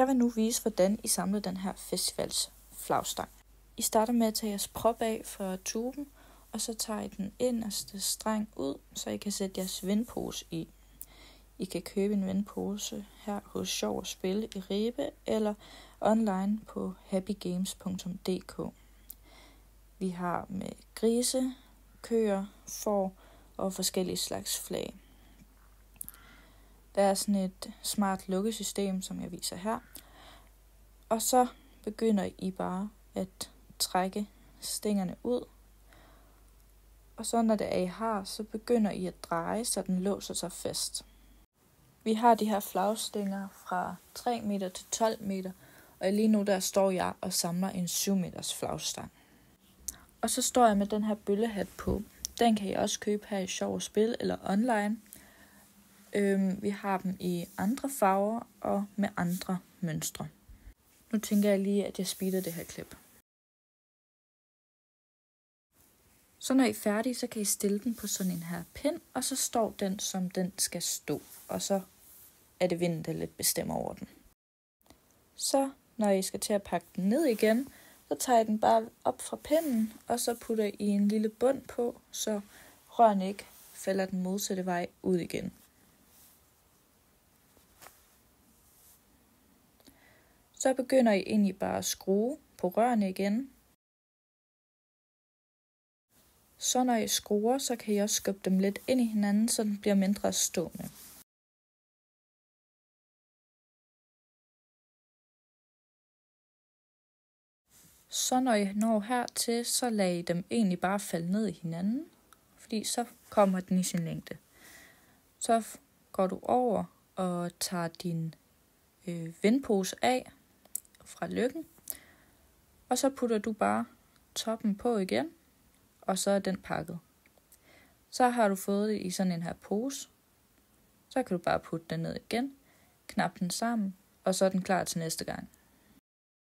Jeg vil nu vise, hvordan I samler den her festivals flagstang. I starter med at tage jeres prop af fra tuben, og så tager I den inderste streng ud, så I kan sætte jeres vindpose i. I kan købe en vindpose her hos Sjov og Spil i Ribe eller online på happygames.dk. Vi har med grise, køer, får og forskellige slags flag. Der er sådan et smart lukkesystem, som jeg viser her. Og så begynder I bare at trække stængerne ud. Og så når det er I har, så begynder I at dreje, så den låser sig fast. Vi har de her flagstænger fra 3 meter til 12 meter, og lige nu der står jeg og samler en 7 meters flagstang. Og så står jeg med den her bøllehat på. Den kan I også købe her i Sjov og Spil eller online. Vi har dem i andre farver og med andre mønstre. Nu tænker jeg lige, at jeg speeder det her klip. Så når I er færdige, så kan I stille den på sådan en her pind, og så står den, som den skal stå. Og så er det vinden, der lidt bestemmer over den. Så når I skal til at pakke den ned igen, så tager I den bare op fra pinden, og så putter I en lille bund på, så rørene ikke falder den modsatte vej ud igen. Så begynder I egentlig bare at skrue på rørene igen. Så når I skruer, så kan I også skubbe dem lidt ind i hinanden, så den bliver mindre at stå med. Så når I når hertil, så lader I dem egentlig bare falde ned i hinanden, fordi så kommer den i sin længde. Så går du over og tager din vindpose af fra lykken, og så putter du bare toppen på igen, og så er den pakket. Så har du fået det i sådan en her pose, så kan du bare putte den ned igen, knap den sammen, og så er den klar til næste gang.